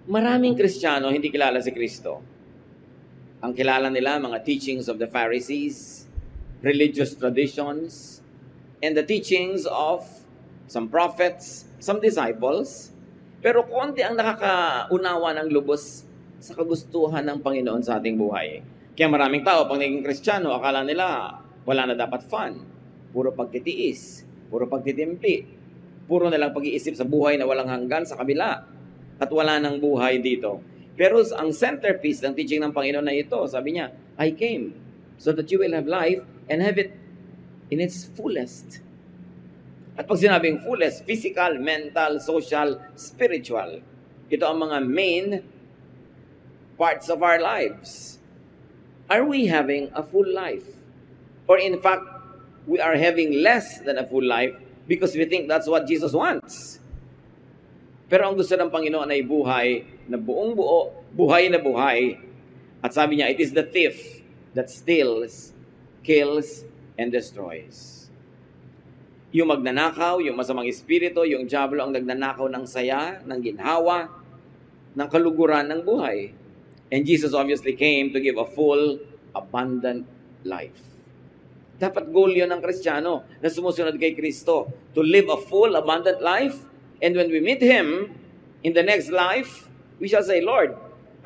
Maraming Kristiyano hindi kilala si Kristo. Ang kilala nila, mga teachings of the Pharisees, religious traditions, and the teachings of some prophets, some disciples. Pero konti ang nakakaunawa ng lubos sa kagustuhan ng Panginoon sa ating buhay. Kaya maraming tao, pag naging Kristiyano, akala nila wala na dapat fun. Puro pagtitiis, puro pagtitimpi, puro na lang pag-iisip sa buhay na walang hanggan sa kabila. At wala nang buhay dito. Pero ang centerpiece ng teaching ng Panginoon na ito, sabi niya, I came so that you will have life and have it in its fullest. At pag sinabing fullest, physical, mental, social, spiritual. Ito ang mga main parts of our lives. Are we having a full life? Or in fact, we are having less than a full life because we think that's what Jesus wants. Pero ang gusto ng Panginoon ay buhay na buong buo, buhay na buhay. At sabi niya, it is the thief that steals, kills, and destroys. Yung magnanakaw, yung masamang espiritu, yung diablo ang nagnanakaw ng saya, ng ginhawa, ng kaluguran ng buhay. And Jesus obviously came to give a full, abundant life. Dapat goal yun ng Kristiyano na sumusunod kay Kristo. To live a full, abundant life. And when we meet Him in the next life, we shall say, Lord,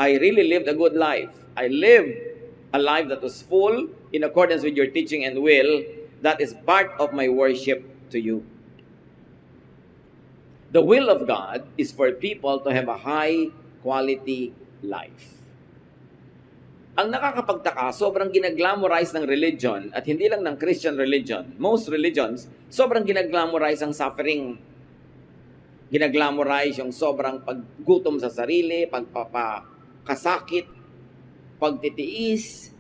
I really lived a good life. I lived a life that was full in accordance with your teaching and will. That is part of my worship to you. The will of God is for people to have a high quality life. Ang nakakapagtaka, sobrang ginaglamorize ng religion at hindi lang ng Christian religion. Most religions, sobrang ginaglamorize ang suffering. Ginaglamorize yung sobrang paggutom sa sarili, pagpapakasakit, pagtitiis,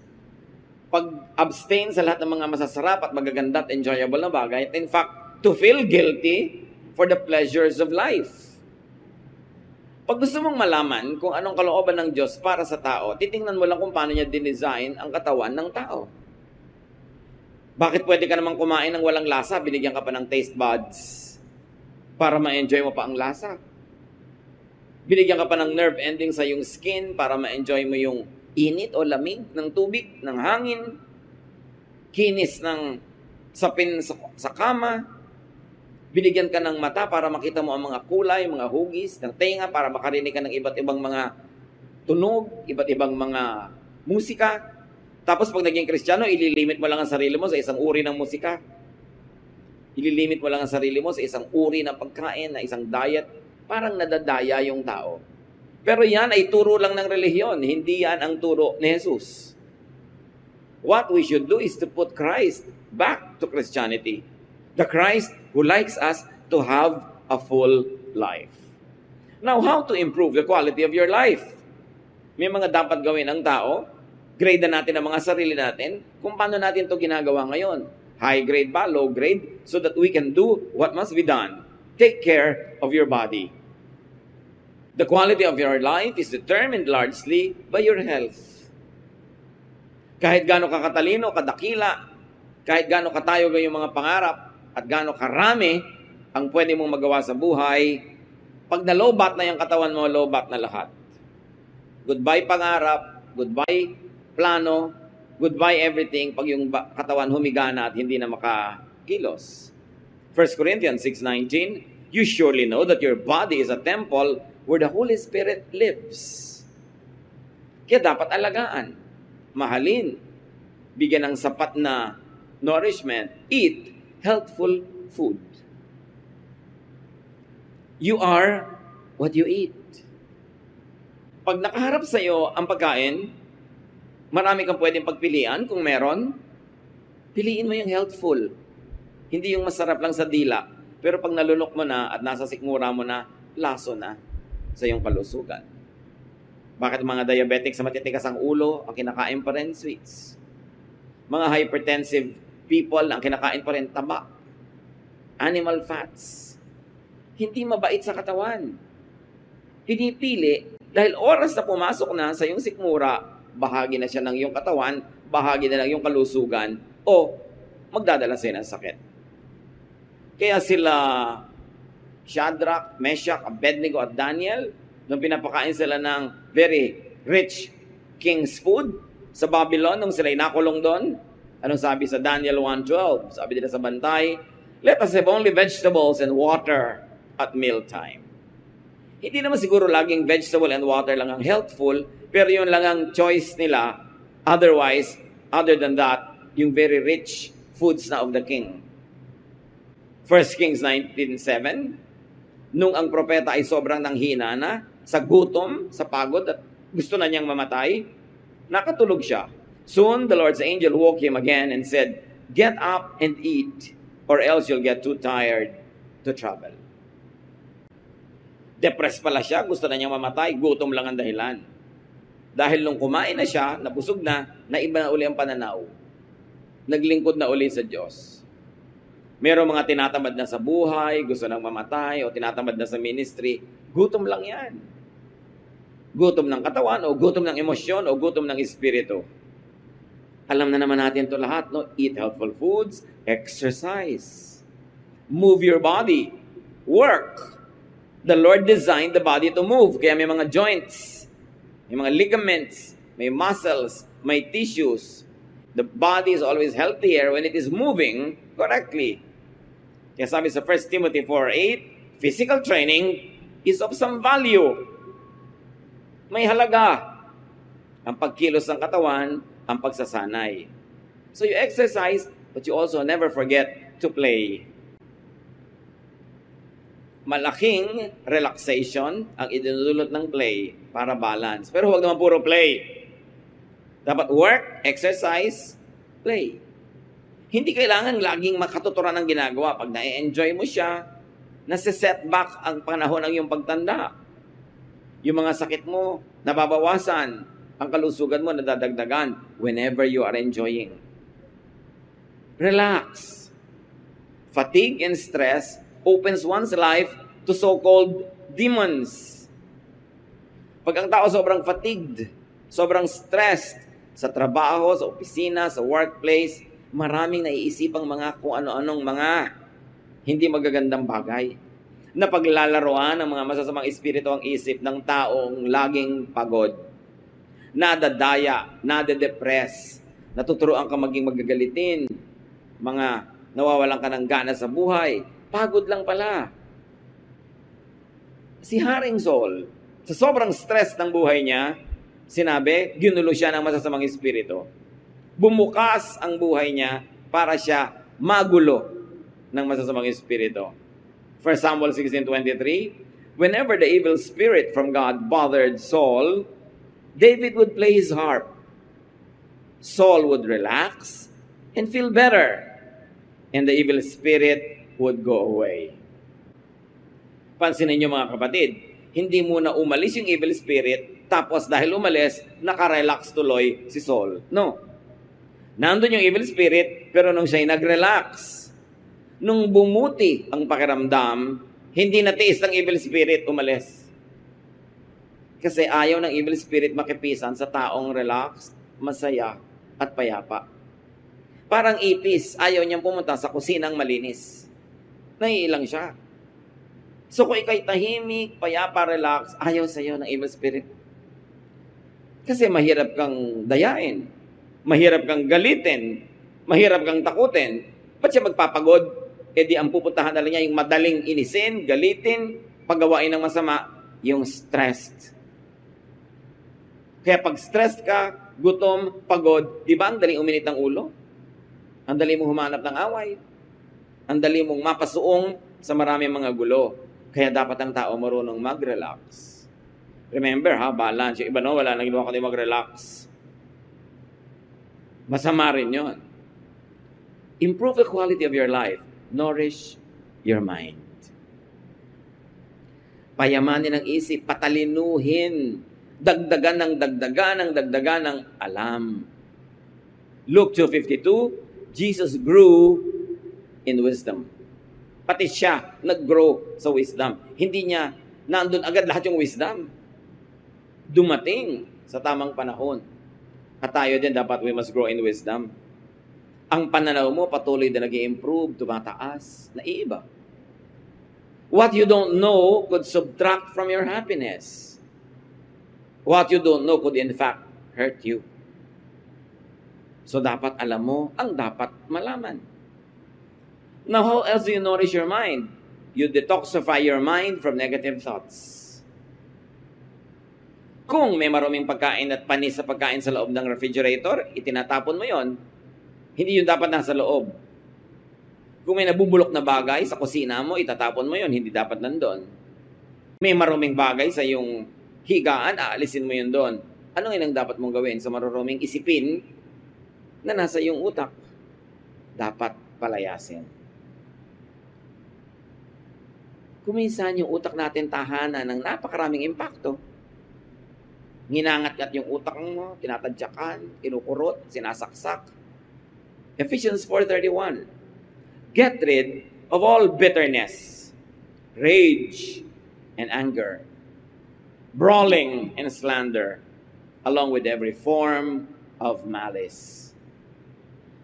pag-abstain sa lahat ng mga masasarap at magaganda at enjoyable na bagay. In fact, to feel guilty for the pleasures of life. Pag gusto mong malaman kung anong kalooban ng Diyos para sa tao, titingnan mo lang kung paano niya dinesign ang katawan ng tao. Bakit pwede ka namang kumain ng walang lasa, binigyan ka pa ng taste buds? Para ma-enjoy mo pa ang lasa. Binigyan ka pa ng nerve ending sa yung skin para ma-enjoy mo yung init o lamig ng tubig, ng hangin, kinis ng sapin sa kama. Binigyan ka ng mata para makita mo ang mga kulay, mga hugis, ng tenga para makarinig ka ng iba't ibang mga tunog, iba't ibang mga musika. Tapos pag naging Kristiyano, ililimit mo lang ang sarili mo sa isang uri ng musika. Ililimit mo lang ang sarili mo sa isang uri ng pagkain, na isang diet, parang nadadaya yung tao. Pero yan ay turo lang ng relihiyon, hindi yan ang turo ni Jesus. What we should do is to put Christ back to Christianity. The Christ who likes us to have a full life. Now, how to improve the quality of your life? May mga dapat gawin ang tao, grade na natin ang mga sarili natin, kung paano natin ito ginagawa ngayon. High grade ba, low grade, so that we can do what must be done. Take care of your body. The quality of your life is determined largely by your health. Kahit gaano ka katalino, kadakila, kahit gaano katayo yung mga pangarap, at gaano karami ang pwede mong magawa sa buhay, pag nalobat na yung katawan mo, lobat na lahat. Goodbye pangarap, goodbye plano, goodbye everything pag yung katawan humiga na at hindi na makakilos. 1 Corinthians 6:19, you surely know that your body is a temple where the Holy Spirit lives. Kaya dapat alagaan, mahalin, bigyan ng sapat na nourishment, eat healthful food. You are what you eat. Pag nakaharap sa iyo ang pagkain, marami kang pwedeng pagpilian kung meron. Piliin mo yung healthful. Hindi yung masarap lang sa dila. Pero pag nalunok mo na at nasa sikmura mo na, laso na sa iyong kalusugan. Bakit mga diabetic sa matitikas ang ulo, ang kinakain pa rin sweets? Mga hypertensive people, ang kinakain pa rin taba, animal fats. Hindi mabait sa katawan. Pinipili dahil oras na pumasok na sa iyong sikmura, bahagi na siya ng iyong katawan, bahagi na ng iyong kalusugan, o magdadala sa'yo ng sakit. Kaya sila Shadrach, Meshach, Abednego at Daniel, nung pinapakain sila ng very rich king's food sa Babylon, nung sila'y nakulong doon, anong sabi sa Daniel 1:12? Sabi nila sa bantay, let us have only vegetables and water at mealtime. Hindi naman siguro laging vegetable and water lang ang healthful, pero yun lang ang choice nila. Otherwise, other than that, yung very rich foods na of the king. 1 Kings 19:7, nung ang propeta ay sobrang nanghina na, sa gutom, sa pagod, at gusto na niyang mamatay, nakatulog siya. Soon, the Lord's angel woke him again and said, get up and eat, or else you'll get too tired to travel. Depressed pala siya, gusto na niyang mamatay, gutom lang ang dahilan. Dahil nung kumain na siya, nabusog na, naiba na uli ang pananaw. Naglingkod na uli sa Diyos. Merong mga tinatamad na sa buhay, gusto nang mamatay, o tinatamad na sa ministry, gutom lang yan. Gutom ng katawan, o gutom ng emosyon, o gutom ng espiritu. Alam na naman natin ito lahat, no? Eat healthful foods, exercise, move your body, work. The Lord designed the body to move, kaya may mga joints, may mga ligaments, may muscles, may tissues. The body is always healthier when it is moving correctly. Kaya sabi sa 1 Timothy 4:8, physical training is of some value. May halaga ang pagkilos ng katawan, ang pagsasanay. So you exercise, but you also never forget to play. Malaking relaxation ang idinudulot ng play para balance. Pero huwag naman puro play. Dapat work, exercise, play. Hindi kailangan laging makatuturan ng ginagawa. Pag na-enjoy mo siya, nasa-setback ang panahon ng iyong pagtanda. Yung mga sakit mo, nababawasan. Ang kalusugan mo, nadadagdagan whenever you are enjoying. Relax. Fatigue and stress opens one's life to so-called demons. Pag ang tao sobrang fatigued, sobrang stressed sa trabaho, sa opisina, sa workplace, maraming naiisipang mga kung ano-anong mga hindi magagandang bagay na paglalaroan ng mga masasamang espiritu ang isip ng taong laging pagod, nadadaya, nade-depress, natuturoan ka maging magagalitin, mga nawawalan ka ng gana sa buhay, pagod lang pala. Si Haring Saul, sa sobrang stress ng buhay niya, sinabi, ginulo siya ng masasamang espiritu. Bumukas ang buhay niya para siya magulo ng masasamang espiritu. 1 Samuel 16:23, whenever the evil spirit from God bothered Saul, David would play his harp. Saul would relax and feel better, and the evil spirit would go away. Pansinin niyo mga kapatid, hindi muna umalis yung evil spirit, tapos dahil umalis, nakarelax tuloy si Saul. No. Nandun yung evil spirit, pero nung siya'y nag-relax, nung bumuti ang pakiramdam, hindi natiis ng evil spirit, umalis. Kasi ayaw ng evil spirit makipisan sa taong relax, masaya, at payapa. Parang ipis, ayaw niyang pumunta sa kusinang malinis. Naiilang siya. So kung ikaw'y tahimik, payapa, relax, ayaw sa'yo ng evil spirit. Kasi mahirap kang dayain, mahirap kang galitin, mahirap kang takutin. Ba't siya magpapagod? E di ang pupuntahan na lang niya yung madaling inisin, galitin, paggawain ng masama, yung stressed. Kaya pag stressed ka, gutom, pagod, di ba ang daling uminit ng ulo? Ang dali mong humanap ng away. Ang dali mong mapasuong sa maraming mga gulo. Kaya dapat ang tao marunong mag-relax. Remember ha, balance. Yung iba no, wala nang ginawa kundi mag-relax. Masama rin yun. Improve the quality of your life. Nourish your mind. Payamanin ang isip, patalinuhin. Dagdagan ng alam. Luke 2:52, Jesus grew in wisdom. Pati siya nag-grow sa wisdom. Hindi niya nandun agad lahat yung wisdom. Dumating sa tamang panahon. At tayo din dapat we must grow in wisdom. Ang pananaw mo patuloy na nag-i-improve, tumataas, naiiba. What you don't know could subtract from your happiness. What you don't know could in fact hurt you. So dapat alam mo ang dapat malaman. Now, how else do you nourish your mind? You detoxify your mind from negative thoughts. Kung may maruming pagkain at panis sa pagkain sa loob ng refrigerator, itinatapon mo yon. Hindi yun dapat nasa loob. Kung may nabubulok na bagay sa kusina mo, itatapon mo yon. Hindi dapat nandun. May maruming bagay sa iyong higaan, aalisin mo yun doon. Ano ang dapat mong gawin sa maruruming isipin na nasa iyong utak? Dapat palayasin. Kuminsan yung utak natin tahanan ng napakaraming impakto. Nginangat-ngat yung utak mo, tinatadyakan, kinukurot, sinasaksak. Ephesians 4:31. Get rid of all bitterness, rage, and anger, brawling and slander, along with every form of malice.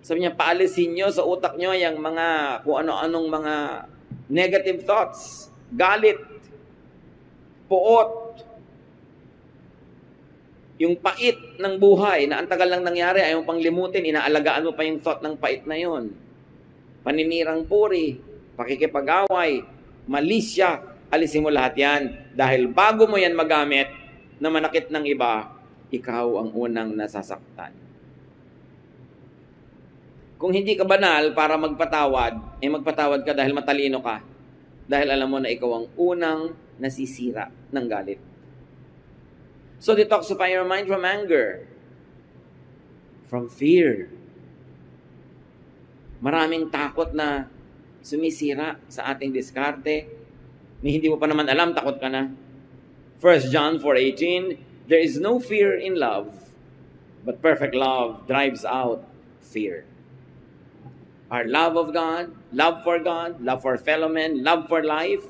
Sabi niya, paalisin nyo sa utak nyo yung mga, kung ano-anong mga negative thoughts, galit, puot, yung pait ng buhay na ang tagal lang nangyari, ayaw pang limutin, inaalagaan mo pa yung thought ng pait na yon. Paninirang puri, pakikipag-away, malisya, alisin mo lahat yan. Dahil bago mo yan magamit na manakit ng iba, ikaw ang unang nasasaktan. Kung hindi ka banal para magpatawad, magpatawad ka dahil matalino ka. Dahil alam mo na ikaw ang unang nasisira ng galit. So detoxify your mind from anger, from fear. Maraming takot na sumisira sa ating diskarte. Hindi mo pa naman alam, takot ka na. 1 John 4:18, there is no fear in love, but perfect love drives out fear. Our love of God, love for fellow men, love for life,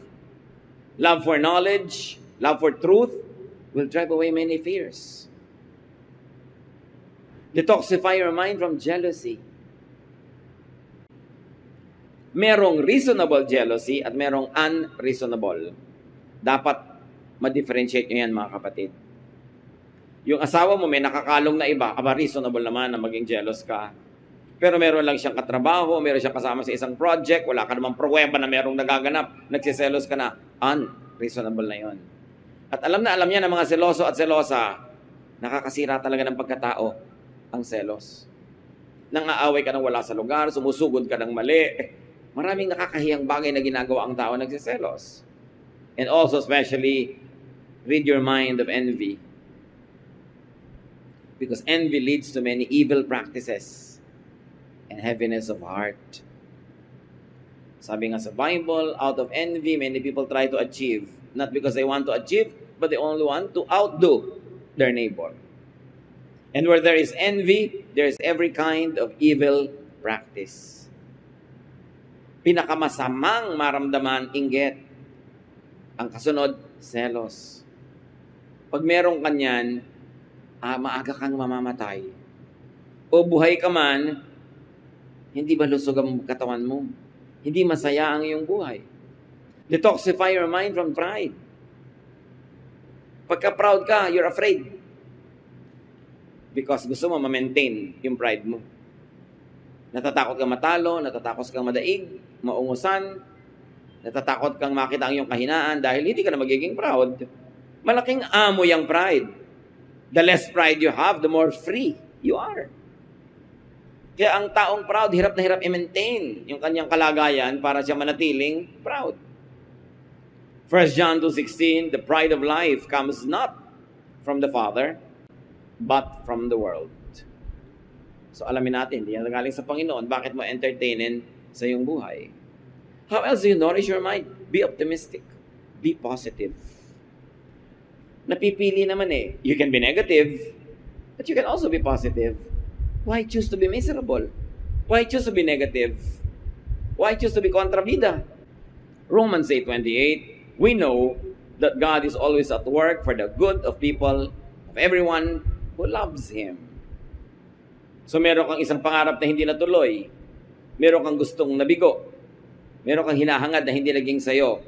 love for knowledge, love for truth, will drive away many fears. Detoxify your mind from jealousy. Merong reasonable jealousy at merong unreasonable. Dapat ma-differentiate nyo yan, mga kapatid. Yung asawa mo may nakakalong na iba, reasonable naman na maging jealous ka. Pero meron lang siyang katrabaho, meron siyang kasama sa isang project, wala ka namang pruweba na merong nagaganap, nagsiselos ka na, unreasonable na yon. At alam niya ng mga seloso at selosa, nakakasira talaga ng pagkatao ang selos. Nang aaway ka ng wala sa lugar, sumusugod ka ng mali. Maraming nakakahiyang bagay na ginagawa ang tao nagsiselos. And also especially, rid your mind of envy. Because envy leads to many evil practices and heaviness of heart. Sabi nga sa Bible, out of envy, many people try to achieve. Not because they want to achieve, but they only want to outdo their neighbor. And where there is envy, there is every kind of evil practice. Pinakamasamang maramdaman, inggit. Ang kasunod, selos. Pag merong kanyan, maaga kang mamamatay. O buhay ka man, hindi ba lusog ang katawan mo? Hindi masaya ang iyong buhay. Detoxify your mind from pride. Pagka proud ka, you're afraid. Because gusto mo ma-maintain yung pride mo. Natatakot kang matalo, natatakot kang madaig, maungusan, natatakot kang makita ang iyong kahinaan dahil hindi ka na magiging proud. Malaking amo yung pride. The less pride you have, the more free you are. Kaya ang taong proud, hirap na hirap i-maintain yung kanyang kalagayan para siya manatiling proud. 1 John 2:16, the pride of life comes not from the Father, but from the world. So alamin natin, hindi yan galing sa Panginoon. Bakit mo entertainin sa iyong buhay? How else do you nourish your mind? Be optimistic. Be positive. Napipili naman You can be negative, but you can also be positive. Why choose to be miserable? Why choose to be negative? Why choose to be kontrabida? Romans 8:28, we know that God is always at work for the good of people, of everyone who loves Him. So meron kang isang pangarap na hindi natuloy. Meron kang gustong nabigo. Meron kang hinahangad na hindi naging sayo.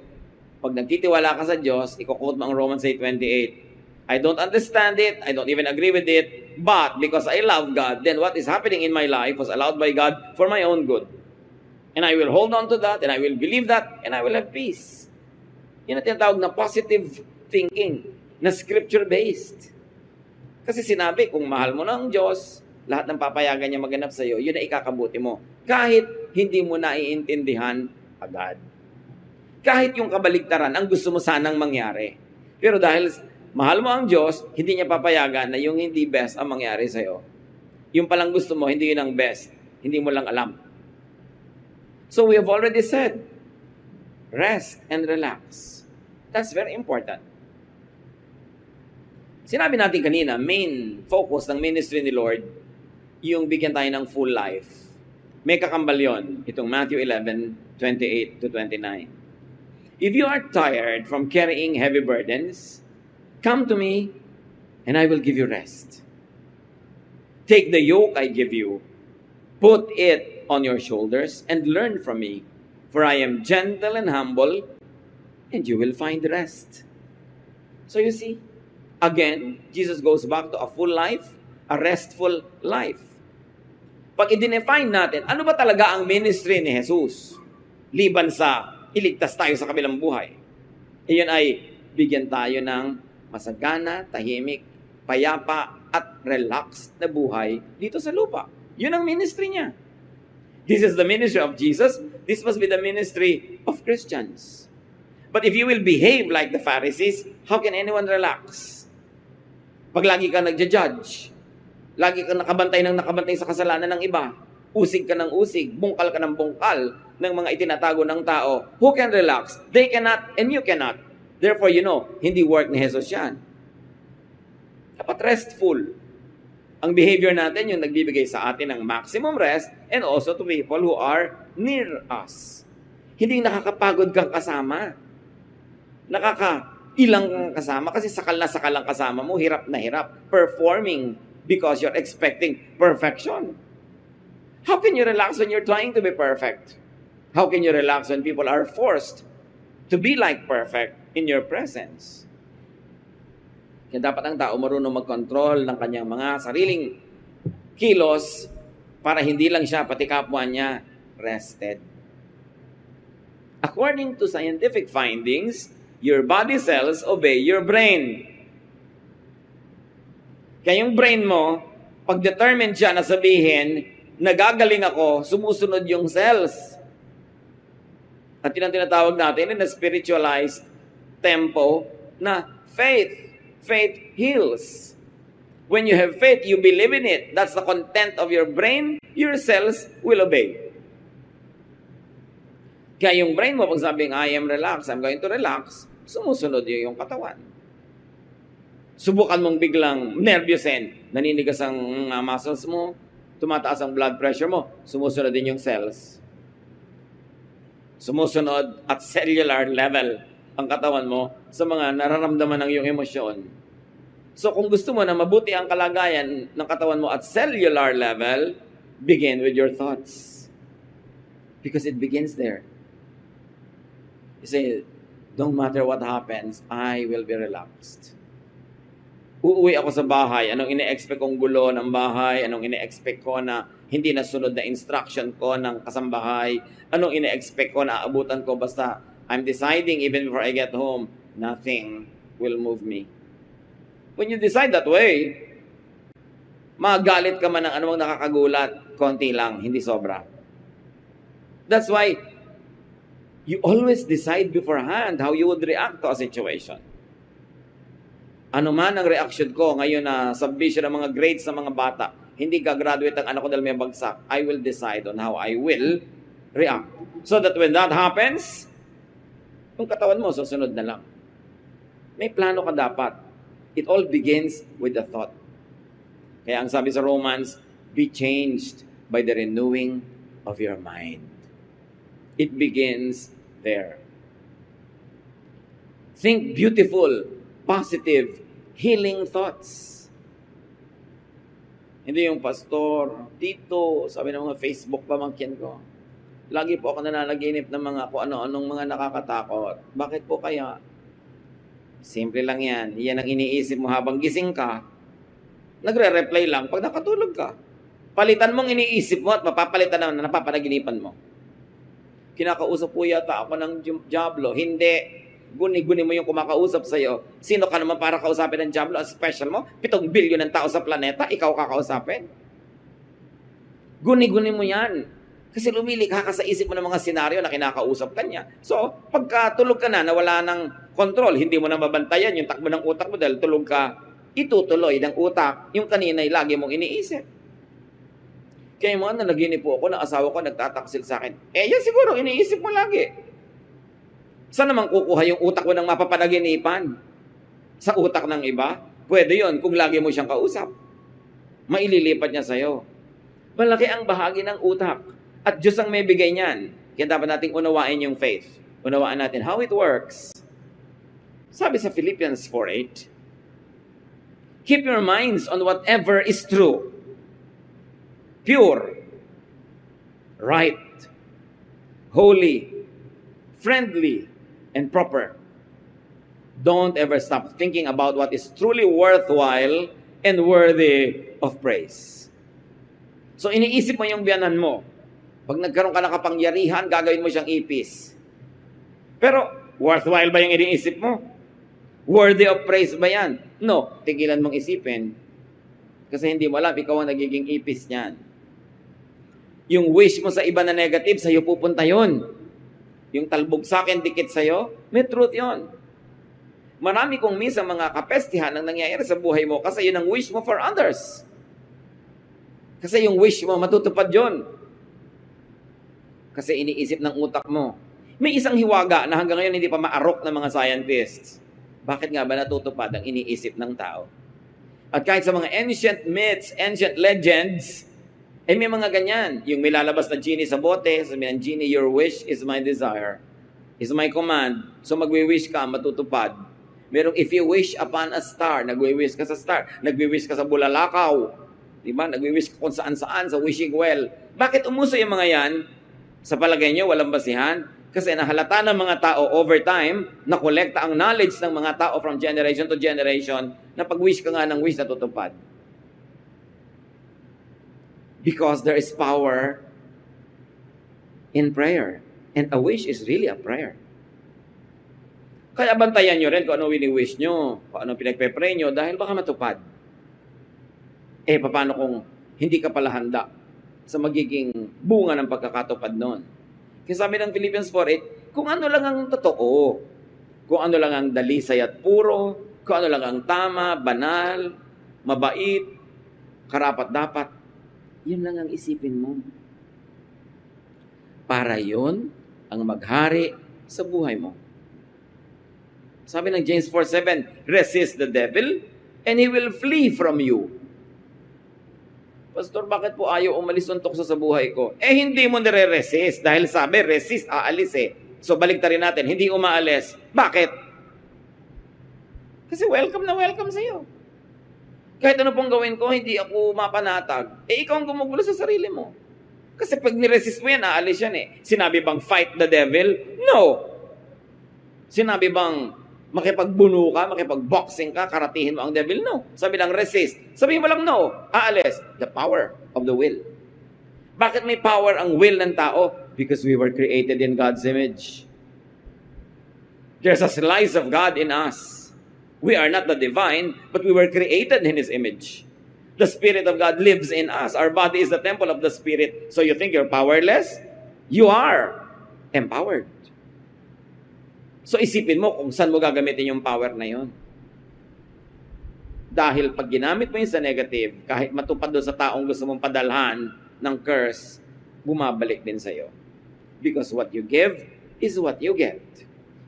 Pag nagtitiwala ka sa Diyos, i-quote mo ang Romans 8:28. I don't understand it. I don't even agree with it. But because I love God, then what is happening in my life was allowed by God for my own good. And I will hold on to that, and I will believe that, and I will have peace. Yun ang tinatawag na positive thinking, na scripture-based. Kasi sinabi, kung mahal mo ng Diyos, lahat ng papayagan niya maganap sa iyo, yun ang ikakabuti mo. Kahit hindi mo naiintindihan agad. Kahit yung kabaligtaran, ang gusto mo sanang mangyari. Pero dahil mahal mo ang Diyos, hindi niya papayagan na yung hindi best ang mangyari sa iyo. Yung palang gusto mo, hindi yun ang best. Hindi mo lang alam. So we have already said, rest and relax. That's very important. Sinabi natin kanina, main focus ng ministry ni Lord, yung bigyan tayo ng full life. May kakambal yun, itong Matthew 11:28 to 29. If you are tired from carrying heavy burdens, come to me, and I will give you rest. Take the yoke I give you, put it on your shoulders, and learn from me, for I am gentle and humble, and you will find rest. So you see, again, Jesus goes back to a full life, a restful life. Pag i-define natin, ano ba talaga ang ministry ni Jesus? Liban sa iligtas tayo sa kabilang buhay. Iyon ay bigyan tayo ng masagana, tahimik, payapa, at relaxed na buhay dito sa lupa. Yun ang ministry niya. This is the ministry of Jesus. This must be the ministry of Christians. But if you will behave like the Pharisees, how can anyone relax? Pag lagi ka nagja-judge, lagi ka nakabantay sa kasalanan ng iba, usig ka ng usig, bungkal ka ng bungkal ng mga itinatago ng tao, who can relax? They cannot and you cannot. Therefore, hindi work ni Jesus yan. Dapat restful. Ang behavior natin yung nagbibigay sa atin ng maximum rest and also to people who are near us. Hindi nakakapagod kang kasama. Nakakailang kang kasama kasi sakal ang kasama mo, hirap na hirap, performing because you're expecting perfection. How can you relax when you're trying to be perfect? How can you relax when people are forced to be like perfect in your presence? Kaya dapat ang tao marunong mag-control ng kanyang mga sariling kilos para hindi lang siya, pati kapwa niya, rested. According to scientific findings, your body cells obey your brain. Kaya yung brain mo, pag determined siya na sabihin, nagagaling ako, sumusunod yung cells. At yun ang tinatawag natin in a spiritualized tempo na faith. Faith heals. When you have faith, you believe in it. That's the content of your brain. Your cells will obey. Kaya yung brain mo, pag sabing, I am relaxed, I'm going to relax, sumusunod yung katawan. Subukan mong biglang nervyusin, naninigas ang muscles mo, tumataas ang blood pressure mo, sumusunod din yung cells. Sumusunod at cellular level ang katawan mo sa mga nararamdaman ng iyong emosyon. So kung gusto mo na mabuti ang kalagayan ng katawan mo at cellular level, begin with your thoughts. Because it begins there. You say, don't matter what happens, I will be relaxed. Uuwi ako sa bahay, anong ine-expect kong gulo ng bahay, anong ine-expect ko na hindi nasunod na instruction ko ng kasambahay, anong ine-expect ko na aabutan ko, basta I'm deciding even before I get home, nothing will move me. When you decide that way, magalit ka man ng anumang nakakagulat, konti lang, hindi sobra. That's why you always decide beforehand how you would react to a situation. Ano man ang reaction ko ngayon na submission ng mga grades sa mga bata, hindi gagraduate ang anak ko dahil may bagsak, I will decide on how I will react. So that when that happens, yung katawan mo, susunod na lang. May plano ka dapat. It all begins with the thought. Kaya ang sabi sa Romans, be changed by the renewing of your mind. It begins there. Think beautiful, positive, healing thoughts. Hindi yung pastor, tito, sabi ng mga Facebook pamangkin ko, lagi po ako nananaginip ng mga kung ano-anong mga nakakatakot. Bakit po kaya? Simple lang yan. Yan ang iniisip mo habang gising ka. Nagre-reply lang pag nakatulog ka. Palitan mong iniisip mo at mapapalitan na napapanaginipan mo. Kinakausap po yata ako ng Diablo. Hindi. Guni-guni mo yung kumakausap sa'yo. Sino ka naman para kausapin ng Diablo? Ang special mo? 7 bilyon ng tao sa planeta, ikaw kakausapin? Guni-guni mo yan. Kasi lumilikha ka sa isip mo ng mga senaryo na kinakausap ka niya. So, pagka tulog ka na wala ng control, hindi mo na mabantayan yung takbo ng utak mo dahil tulog ka, itutuloy ng utak yung kanina'y lagi mong iniisip. Kaya mga nanaginip po ako, ng asawa ko nagtataksil sa akin. Yan siguro, iniisip mo lagi. Saan naman kukuha yung utak mo ng mapapanaginipan? Sa utak ng iba? Pwede yon kung lagi mo siyang kausap. Maililipat niya sa'yo. Malaki ang bahagi ng utak. At Diyos ang may bigay niyan. Kaya dapat nating unawain yung faith. Unawaan natin how it works. Sabi sa Philippians 4:8, keep your minds on whatever is true, pure, right, holy, friendly, and proper. Don't ever stop thinking about what is truly worthwhile and worthy of praise. So iniisip mo yung biyanan mo. Pag nagkaroon ka ng kapangyarihan, gagawin mo siyang ipis. Pero worthwhile ba yung iniisip mo? Worthy of praise ba yan? No, tigilan mong isipin. Kasi hindi mo alam, ikaw ang nagiging ipis niyan. Yung wish mo sa iba na negative, sa'yo pupunta yun. Yung talbog sa akin, dikit sa'yo, may truth yon. Marami kong minsan mga kapestihan ang nangyayari sa buhay mo kasi yun ang wish mo for others. Kasi yung wish mo, matutupad yon. Kasi iniisip ng utak mo. May isang hiwaga na hanggang ngayon hindi pa maarok ng mga scientists. Bakit nga ba natutupad ang iniisip ng tao? At kahit sa mga ancient myths, ancient legends, may mga ganyan. Yung may lalabas na genie sa bote, sabi ng genie, your wish is my desire. Is my command. So magwi-wish ka, matutupad. Merong if you wish upon a star, nagwi-wish ka sa star. Nagwi-wish ka sa bulalakaw. Diba? Nagwi-wish ka kung saan-saan, sa wishing well. Bakit umuso yung mga yan? Sa palagay nyo, walang basihan? Kasi nahalata ng mga tao over time, nakolekta ang knowledge ng mga tao from generation to generation, na pag-wish ka nga ng wish, natutupad. Because there is power in prayer. And a wish is really a prayer. Kaya bantayan nyo rin kung ano wini-wish nyo, kung ano pinagpe-pray nyo, dahil baka matupad. Paano kung hindi ka pala handa sa magiging bunga ng pagkakatupad nun? Kaya sabi ng Philippians 4:8, kung ano lang ang totoo, kung ano lang ang dalisay at puro, kung ano lang ang tama, banal, mabait, karapat-dapat, yun lang ang isipin mo. Para yun ang maghari sa buhay mo. Sabi ng James 4:7, resist the devil and he will flee from you. Pastor, bakit po ayaw umalis ng tukso sa buhay ko? Hindi mo nire-resist. Dahil sabi, resist, aalis So, baligtarin natin, hindi umaalis. Bakit? Kasi welcome na welcome sa'yo. Kahit ano pong gawin ko, hindi ako mapanatag. Ikaw ang gumugulo sa sarili mo. Kasi pag niresist mo yan, aalis yan Sinabi bang fight the devil? No. Sinabi bang makipagbuno ka, makipagboxing ka, karatihin mo ang devil? No. Sabi lang resist. Sabihin mo lang no. Aalis. The power of the will. Bakit may power ang will ng tao? Because we were created in God's image. There's a slice of God in us. We are not the divine, but we were created in His image. The Spirit of God lives in us. Our body is the temple of the Spirit. So you think you're powerless? You are empowered. So isipin mo kung saan mo gagamitin yung power na yun. Dahil pag ginamit mo yun sa negative, kahit matupad doon sa taong gusto mong padalhan ng curse, bumabalik din sa'yo. Because what you give is what you get.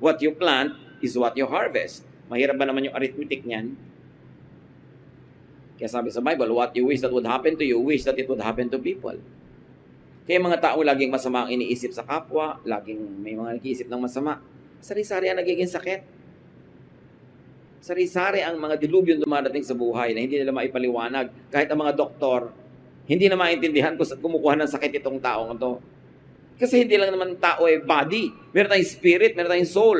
What you plant is what you harvest. Mahirap ba naman yung arithmetic niyan? Kaya sabi sa Bible, what you wish that would happen to you, wish that it would happen to people. Kaya mga tao laging masama ang iniisip sa kapwa, laging may mga nag-iisip ng masama. Sari-sari ang nagiging sakit. Sari-sari ang mga dilubyo dumadating sa buhay na hindi nila maipaliwanag. Kahit ang mga doktor, hindi na maintindihan kung saan kumukuha ng sakit itong taong ito. Kasi hindi lang naman tao body. Meron tayong spirit, meron tayong soul.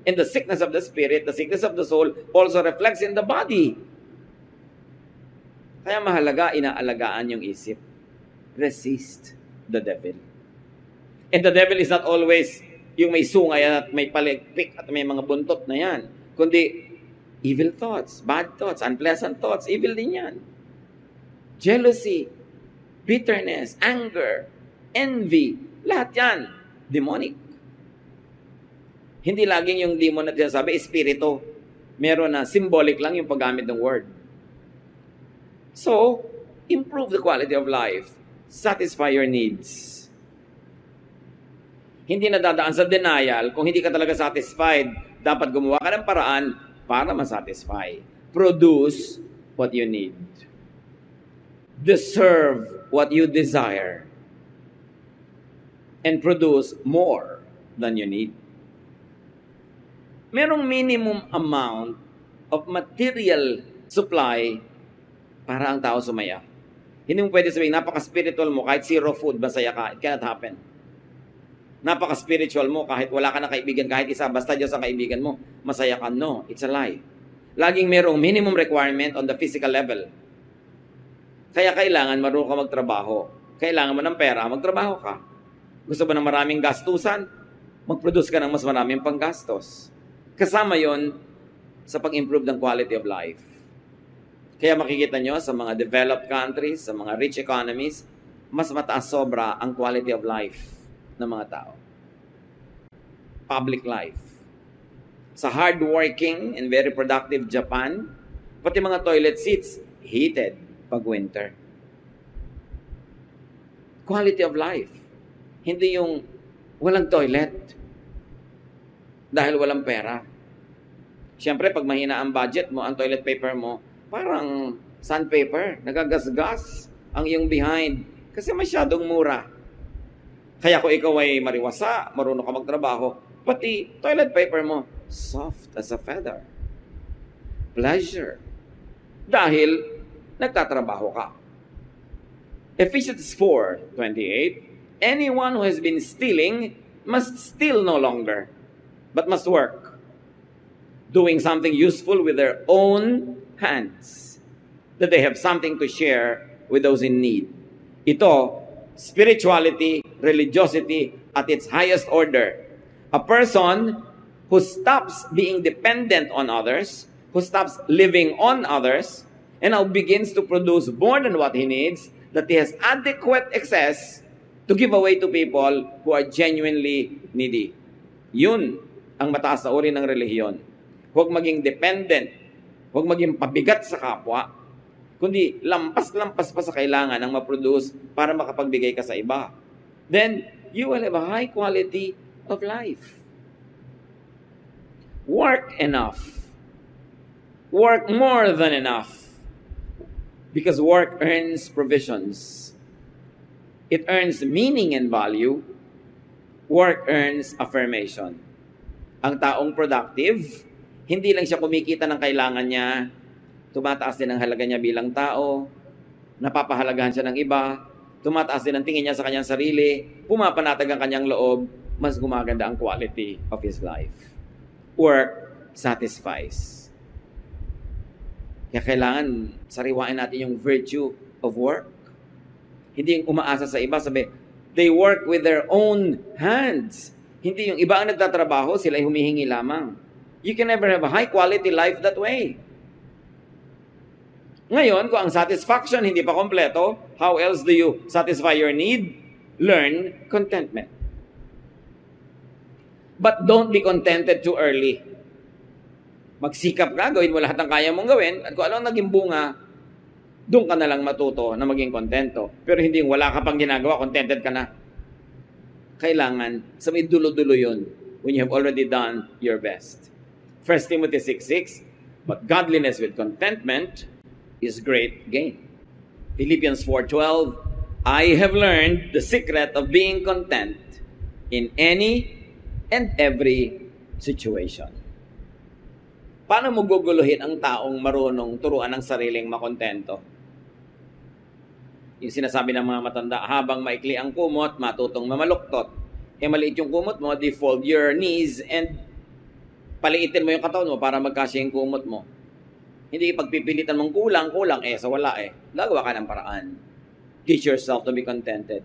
And the sickness of the spirit, the sickness of the soul, also reflects in the body. Kaya mahalaga, inaalagaan yung isip. Resist the devil. And the devil is not always yung may sungay at may paligpik at may mga buntot na yan. Kundi, evil thoughts, bad thoughts, unpleasant thoughts, evil din yan. Jealousy, bitterness, anger, envy, lahat yan, demonic. Hindi laging yung demon na sinasabi, espiritu. Meron na, symbolic lang yung paggamit ng word. So, improve the quality of life. Satisfy your needs. Hindi na dadaan sa denial. Kung hindi ka talaga satisfied, dapat gumawa ka ng paraan para masatisfy. Produce what you need. Deserve what you desire. And produce more than you need. Merong minimum amount of material supply para ang tao sumaya. Hindi mo pwede sabihin, napaka-spiritual mo, kahit zero food, masaya ka. It cannot happen. Napaka-spiritual mo, kahit wala ka na kaibigan, kahit isa, basta Diyos ang kaibigan mo, masaya ka. No, it's a lie. Laging merong minimum requirement on the physical level. Kaya kailangan marunong ka magtrabaho. Kailangan mo ng pera, magtrabaho ka. Gusto ba ng maraming gastusan? Mag-produce ka ng mas maraming panggastos. Kasama yon sa pag-improve ng quality of life. Kaya makikita nyo sa mga developed countries, sa mga rich economies, mas mataas sobra ang quality of life ng mga tao. Public life. Sa hardworking and very productive Japan, pati mga toilet seats, heated pag winter. Quality of life. Hindi yung walang toilet dahil walang pera. Siyempre, pag mahina ang budget mo, ang toilet paper mo, parang sandpaper, nagagasgas ang iyong behind kasi masyadong mura. Kaya kung ikaw ay mariwasa, marunong ka magtrabaho, pati toilet paper mo, soft as a feather. Pleasure. Dahil nagtatrabaho ka. Ephesians 4:28, anyone who has been stealing must steal no longer, but must work, doing something useful with their own hands, that they have something to share with those in need. Ito, spirituality, religiosity at its highest order. A person who stops being dependent on others, who stops living on others, and now begins to produce more than what he needs, that he has adequate excess to give away to people who are genuinely needy. Yun ang mataas na uri ng relihiyon. Huwag maging dependent, huwag maging pabigat sa kapwa, kundi lampas-lampas pa sa kailangan ng ma-produce para makapagbigay ka sa iba. Then, you will have a high quality of life. Work enough. Work more than enough. Because work earns provisions. It earns meaning and value. Work earns affirmation. Ang taong productive, hindi lang siya kumikita ng kailangan niya, tumataas din ang halaga niya bilang tao, napapahalagahan siya ng iba, tumataas din ang tingin niya sa kanyang sarili, pumapanatag ang kanyang loob, mas gumaganda ang quality of his life. Work satisfies. Kaya kailangan sariwain natin yung virtue of work. Hindi yung umaasa sa iba, sabi, they work with their own hands. Hindi yung iba ang nagtatrabaho, sila ay humihingi lamang. You can never have a high quality life that way. Ngayon, kung ang satisfaction hindi pa kompleto, how else do you satisfy your need? Learn contentment. But don't be contented too early. Magsikap ka, gawin mo lahat ng kaya mong gawin, at kung ano ang naging bunga, doon ka na lang matuto na maging kontento. Pero hindi yung wala ka pang ginagawa, contented ka na. Kailangan, sa may dulo-dulo yun, when you have already done your best. 1 Timothy 6:6, but godliness with contentment is great gain. Philippians 4:12, I have learned the secret of being content in any and every situation. Paano mo guguluhin ang taong marunong turuan ng sariling makontento? Yung sinasabi ng mga matanda, habang maikli ang kumot, matutong mamaluktot. Maliit yung kumot mo, fold your knees and paliitin mo yung katawan mo para magkasya yung kumot mo. Hindi ipagpipilitan mong kulang, sa wala Gagawa ka ng paraan. Teach yourself to be contented.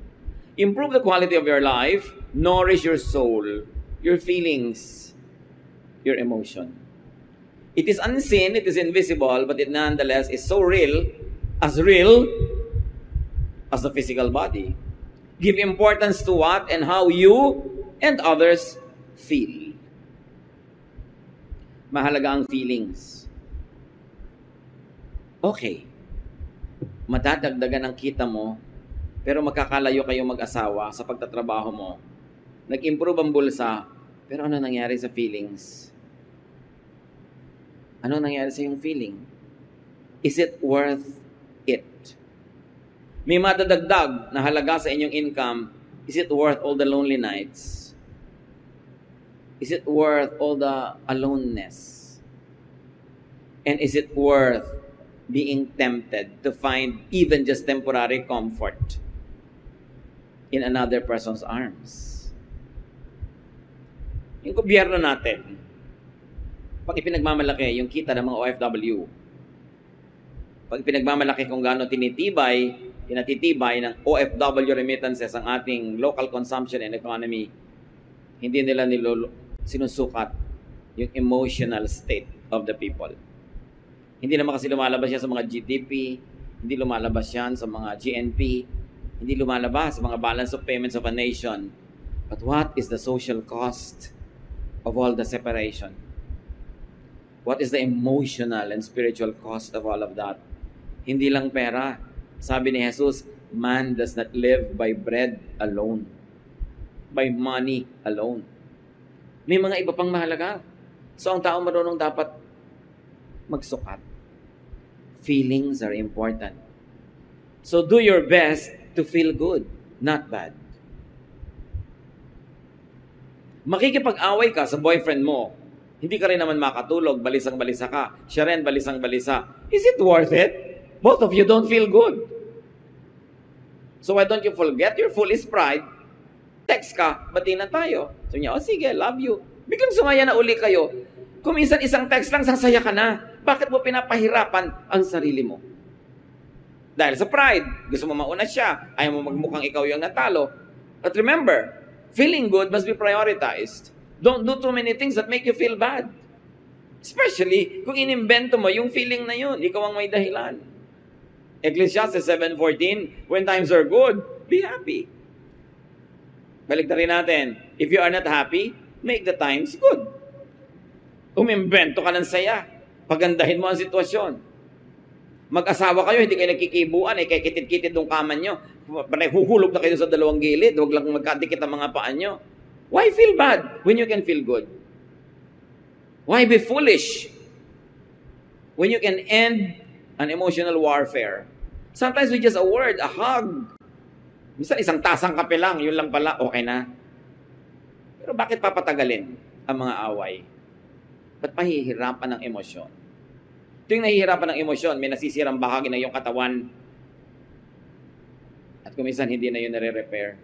Improve the quality of your life. Nourish your soul, your feelings, your emotion. It is unseen, it is invisible, but it nonetheless is so real as the physical body. Give importance to what and how you and others feel. Mahalaga ang feelings. Okay. Madadagdagan ang kita mo, pero magkakalayo kayong mag-asawa sa pagtatrabaho mo. Nag-improve ang bulsa, pero ano nangyari sa feelings? Ano nangyari sa iyong feeling? Is it worth it? May madadagdag na halaga sa inyong income, is it worth all the lonely nights? Is it worth all the aloneness? And is it worth being tempted to find even just temporary comfort in another person's arms? Yung gobyerno natin, pag ipinagmamalaki yung kita ng mga OFW, pag ipinagmamalaki kung gaano tinatitibay ng OFW remittances ang ating local consumption and economy, hindi nila sinusukat yung emotional state of the people. Hindi naman kasi lumalabas yan sa mga GDP, hindi lumalabas yan sa mga GNP, hindi lumalabas sa mga balance of payments of a nation. But what is the social cost of all the separation? What is the emotional and spiritual cost of all of that? Hindi lang pera. Sabi ni Jesus, man does not live by bread alone, by money alone. May mga iba pang mahalaga. So ang tao marunong dapat magsukat. Feelings are important. So do your best to feel good, not bad. Makikipag-away ka sa boyfriend mo, hindi ka rin naman makatulog, balisang-balisa ka. Siya rin balisang-balisa. Is it worth it? Both of you don't feel good. So why don't you forget your foolish pride? Text ka, bati na tayo. So niya, sige, love you. Biglang sumaya na uli kayo. Kung minsan isang text lang, sasaya ka na. Bakit mo pinapahirapan ang sarili mo? Dahil sa pride, gusto mo mauna siya, ayaw mo magmukhang ikaw yung natalo. But remember, feeling good must be prioritized. Don't do too many things that make you feel bad. Especially kung inimbento mo yung feeling na yun, ikaw ang may dahilan. Ecclesiastes 7:14, when times are good, be happy. Balik na rin natin, if you are not happy, make the times good. Umimbento ka ng saya. Pagandahin mo ang sitwasyon. Mag-asawa kayo, hindi kayo nagkikibuan, kaya kitid-kitid ng kama nyo. Huhulog na kayo sa dalawang gilid, huwag lang magkadikit ang mga paan nyo. Why feel bad when you can feel good? Why be foolish when you can end an emotional warfare? Sometimes with just a word, a hug. Minsan isang tasang kape lang, yun lang pala, okay na. Pero bakit papatagalin ang mga away? Ba't pahihirapan ng emosyon? Tuwing nahihirapan ng emosyon, may nasisirang bahagi na iyong katawan. At kung minsan hindi na yun nare-repair.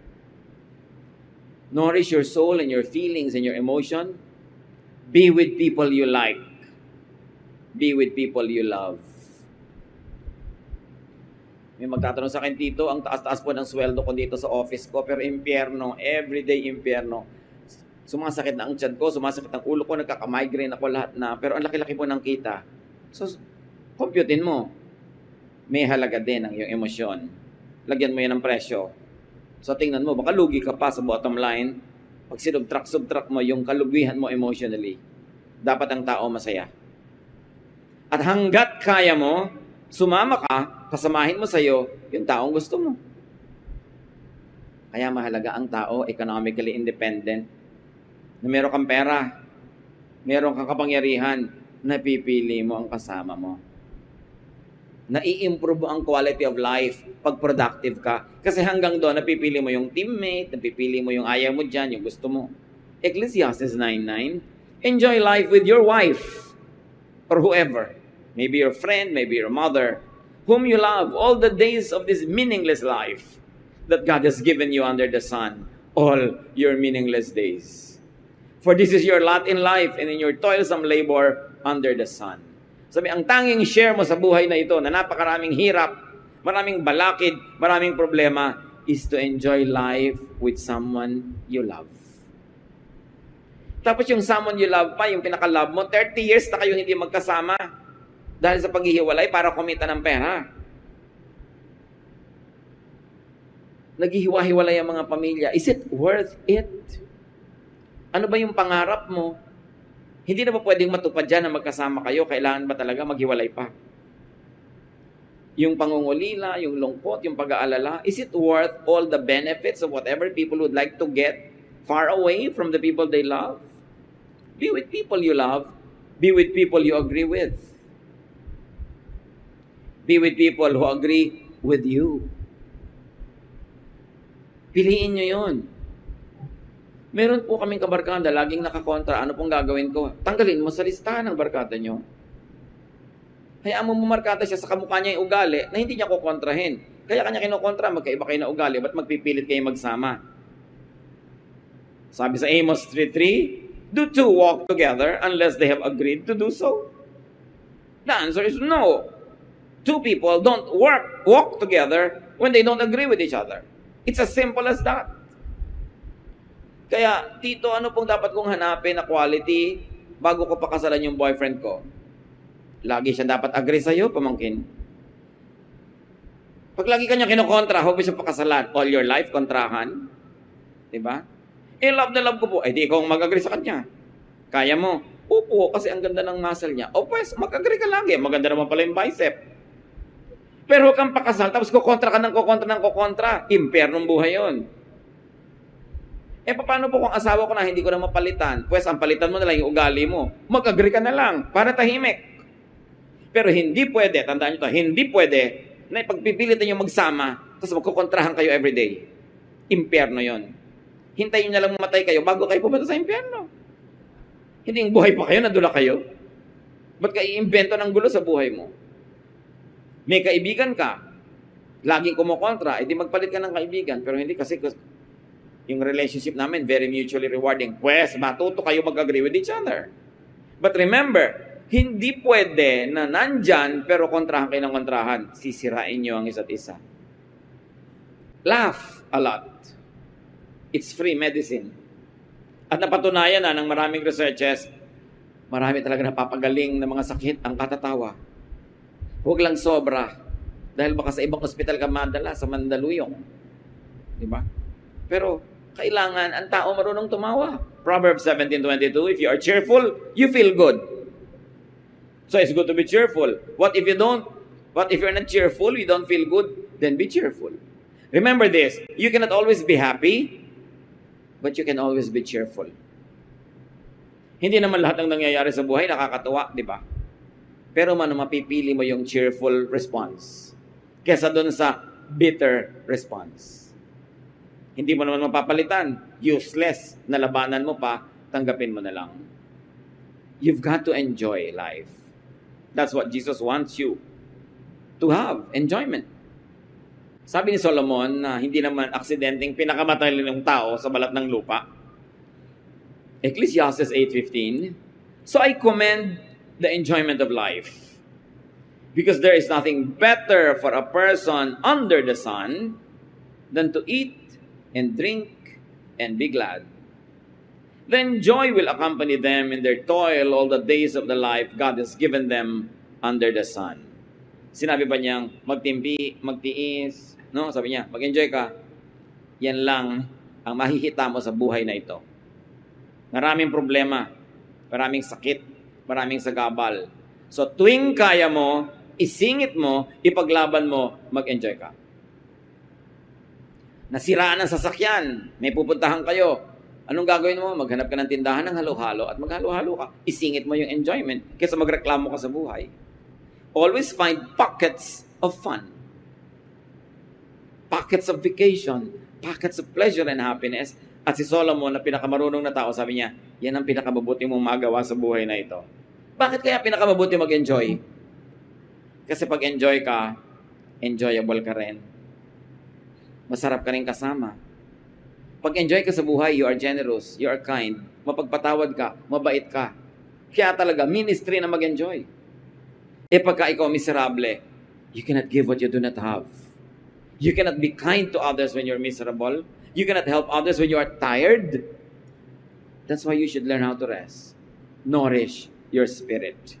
Nourish your soul and your feelings and your emotion. Be with people you like. Be with people you love. May magtatanong sa akin, Tito, ang taas-taas po ng sweldo ko dito sa office ko, pero impyerno, everyday impyerno. Sumasakit na ang tiyan ko, sumasakit ang ulo ko, nagkaka-migraine ako lahat na, pero ang laki-laki po ng kita. So, computein mo. May halaga din ang iyong emosyon. Lagyan mo yan ng presyo. So, tingnan mo, baka lugi ka pa sa bottom line. Pag sinubtract mo yung kalugihan mo emotionally, dapat ang tao masaya. At hanggat kaya mo, sumama ka, kasamahin mo sa'yo yung taong gusto mo. Kaya mahalaga ang tao, economically independent, na meron kang pera, meron kang kapangyarihan, napipili mo ang kasama mo. Nai-improve ang quality of life pag productive ka. Kasi hanggang doon, napipili mo yung teammate, napipili mo yung ayaw mo dyan, yung gusto mo. Ecclesiastes 9:9, enjoy life with your wife or whoever. Maybe your friend, maybe your mother, whom you love all the days of this meaningless life that God has given you under the sun, all your meaningless days. For this is your lot in life and in your toilsome labor under the sun. Sabi, ang tanging share mo sa buhay na ito na napakaraming hirap, maraming balakid, maraming problema, is to enjoy life with someone you love. Tapos yung someone you love pa, yung pinaka-love mo, 30 years na kayo hindi magkasama dahil sa paghihiwalay para kumita ng pera. Naghihiwa-hiwalay ang mga pamilya. Is it worth it? Ano ba yung pangarap mo? Hindi na ba pwedeng matupad dyan na magkasama kayo? Kailangan ba talaga maghiwalay pa? Yung pangungulila, yung lungkot, yung pag-aalala, is it worth all the benefits of whatever people would like to get far away from the people they love? Be with people you love. Be with people you agree with. Be with people who agree with you. Piliin nyo yun. Meron po kaming kabarkada, laging nakakontra. Ano pong gagawin ko? Tanggalin mo sa listahan ng barkada nyo. Hayaan mo markada siya sa kamukha niya yung ugali na hindi niya kukontrahin. Kaya kanya kinukontra, magkaiba kayo na ugali. Ba't magpipilit kayo magsama? Sabi sa Amos 3:3, do two walk together unless they have agreed to do so? The answer is no. Two people don't walk together when they don't agree with each other. It's as simple as that. Kaya, Tito, ano pong dapat kong hanapin na quality bago ko pakasalan yung boyfriend ko? Lagi siya dapat agree sa'yo, pamangkin. Pag lagi kanya kinukontra, huwag siya pakasalan. All your life, kontrahan. Diba? Love na love ko po. Di ikaw mag-agree sa kanya. Kaya mo. Opo, kasi ang ganda ng muscle niya. O pues, mag-agree ka lagi. Maganda naman pala yung bicep. Pero huwag kang pakasal, tapos kukontra ka ng kukontra. Impernong buhay yun. Paano po kung asawa ko na hindi ko na mapalitan? Pues, ang palitan mo na lang yung ugali mo. Mag-agree ka na lang para tahimik. Pero hindi pwede, tandaan nyo ito, hindi pwede na ipagpipilit nyo magsama tapos magkukontrahan kayo everyday. Impyerno yon. Hintayin nyo na lang mamatay kayo bago kayo pumunta sa impyerno. Hindi yung buhay pa kayo, nadula kayo. Ba't ka i-invento ng gulo sa buhay mo? May kaibigan ka, laging kumukontra, edi magpalit ka ng kaibigan. Pero hindi kasi yung relationship namin, very mutually rewarding. Pues, matuto kayo mag-agree with each other. But remember, hindi pwede na nandyan, pero kontrahan kayo ng kontrahan. Sisirain nyo ang isa't isa. Laugh a lot. It's free medicine. At napatunayan na ng maraming researches, marami talaga napapagaling ng mga sakit ang katatawa. Huwag lang sobra. Dahil baka sa ibang ospital ka madala, sa Mandaluyong. Diba? Pero, kailangan ang tao marunong tumawa. Proverbs 17:22, if you are cheerful, you feel good. So it's good to be cheerful. What if you don't? What if you're not cheerful, you don't feel good? Then be cheerful. Remember this, you cannot always be happy, but you can always be cheerful. Hindi naman lahat ng nangyayari sa buhay nakakatuwa, di ba? Pero mapipili mo yung cheerful response kesa doon sa bitter response. Hindi mo naman mapapalitan. Useless na labanan mo pa, tanggapin mo na lang. You've got to enjoy life. That's what Jesus wants you to have. Enjoyment. Sabi ni Solomon na hindi naman aksidenteng pinakamatalino ng tao sa balat ng lupa. Ecclesiastes 8:15, so I commend the enjoyment of life, because there is nothing better for a person under the sun than to eat and drink and be glad. Then joy will accompany them in their toil all the days of the life God has given them under the sun. Sinabi ba niyang magtiis, no? Sabi niya, mag-enjoy ka. Yan lang ang mahihita mo sa buhay na ito. Maraming problema, maraming sakit, maraming sagabal. So tuwing kaya mo, isingit mo, ipaglaban mo, mag-enjoy ka. Nasiraan ang sasakyan, may pupuntahan kayo. Anong gagawin mo? Maghanap ka ng tindahan ng halo-halo at maghalo-halo ka. Isingit mo yung enjoyment kaysa magreklamo ka sa buhay. Always find pockets of fun. Pockets of vacation. Pockets of pleasure and happiness. At si Solomon na pinakamarunong na tao, sabi niya, yan ang pinakamabuti mong magawa sa buhay na ito. Bakit kaya pinakamabuti mag-enjoy? Kasi pag enjoy ka, enjoyable ka rin. Masarap ka rin kasama. Pag-enjoy ka sa buhay, you are generous, you are kind, mapagpatawad ka, mabait ka. Kaya talaga, ministry na mag-enjoy. Pagka ikaw miserable, you cannot give what you do not have. You cannot be kind to others when you're miserable. You cannot help others when you are tired. That's why you should learn how to rest. Nourish your spirit.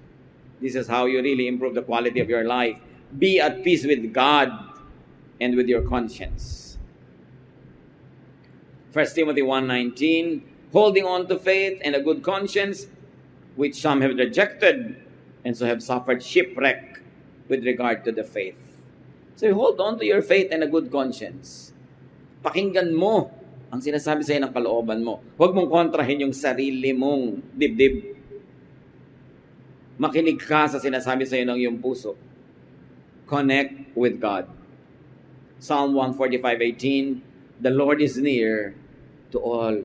This is how you really improve the quality of your life. Be at peace with God and with your conscience. 1 Timothy 1:19, holding on to faith and a good conscience, which some have rejected, and so have suffered shipwreck with regard to the faith. So hold on to your faith and a good conscience. Pakinggan mo ang sinasabi sa iyo ng kalooban mo. Huwag mong kontrahin yung sarili mong dibdib. Makinig ka sa sinasabi sa iyo ng iyong puso. Connect with God. Psalm 145:18, the Lord is near to all.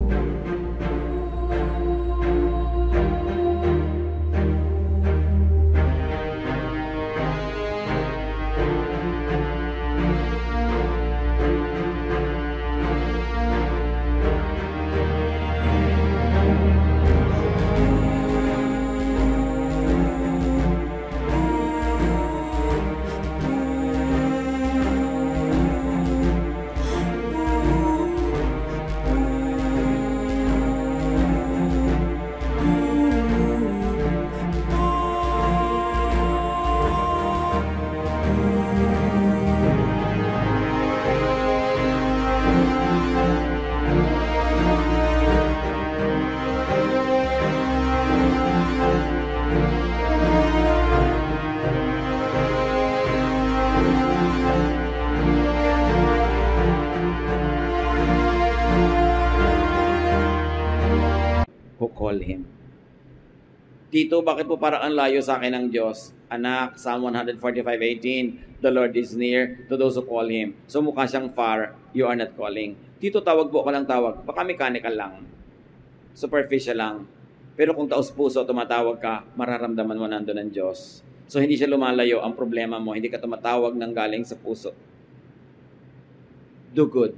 Who call Him. Tito, bakit po parang ang layo sa akin ng Diyos? Anak, Psalm 145:18, the Lord is near to those who call Him. So mukha siyang far, you are not calling. Tito, tawag po ka lang tawag. Baka mechanical lang. Superficial lang. Pero kung taos puso, tumatawag ka, mararamdaman mo nandun ng Diyos. So hindi siya lumalayo. Ang problema mo, hindi ka tumatawag ng galing sa puso. Do good.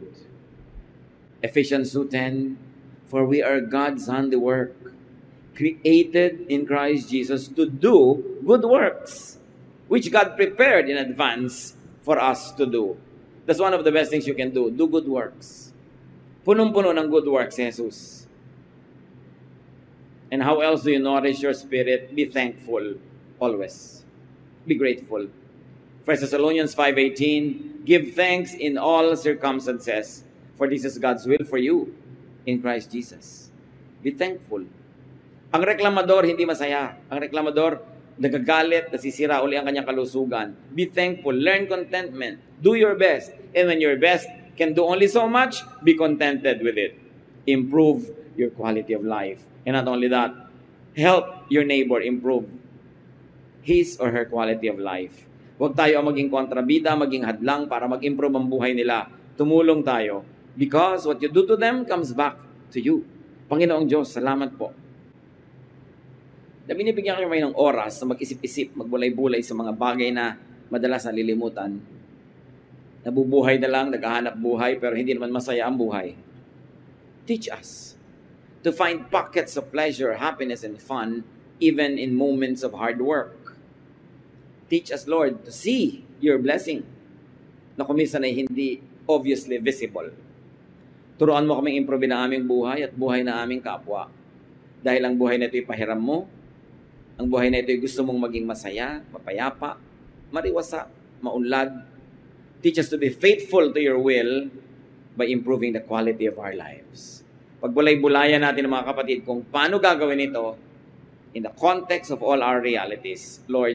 Ephesians 2:10, for we are God's handiwork, created in Christ Jesus to do good works, which God prepared in advance for us to do. That's one of the best things you can do. Do good works. Punong-puno ng good works, Jesus. And how else do you nourish your spirit? Be thankful always. Be grateful. 1 Thessalonians 5:18, give thanks in all circumstances, for this is God's will for you in Christ Jesus. Be thankful. Ang reklamador hindi masaya. Ang reklamador nagagalit, nasisira uli ang kanyang kalusugan. Be thankful. Learn contentment. Do your best. And when your best can do only so much, be contented with it. Improve your quality of life. And not only that, help your neighbor improve his or her quality of life. Huwag tayo ang maging kontrabida, maging hadlang para mag-improve ang buhay nila. Tumulong tayo. Because what you do to them comes back to you. Panginoong Diyos, salamat po. Na binibigyan kayo ng oras na mag-isip-isip, magbulay-bulay sa mga bagay na madalas nalilimutan. Nabubuhay na lang, naghahanap buhay, pero hindi naman masaya ang buhay. Teach us to find pockets of pleasure, happiness, and fun, even in moments of hard work. Teach us, Lord, to see your blessing na kuminsan ay hindi obviously visible. Turuan mo kaming improve na aming buhay at buhay na aming kapwa. Dahil ang buhay na ito ay pahiram mo, ang buhay na ito ay gusto mong maging masaya, mapayapa, mariwasa, maunlad. Teach us to be faithful to your will by improving the quality of our lives. Pagbulay-bulayan natin mga kapatid kung paano gagawin ito in the context of all our realities. Lord,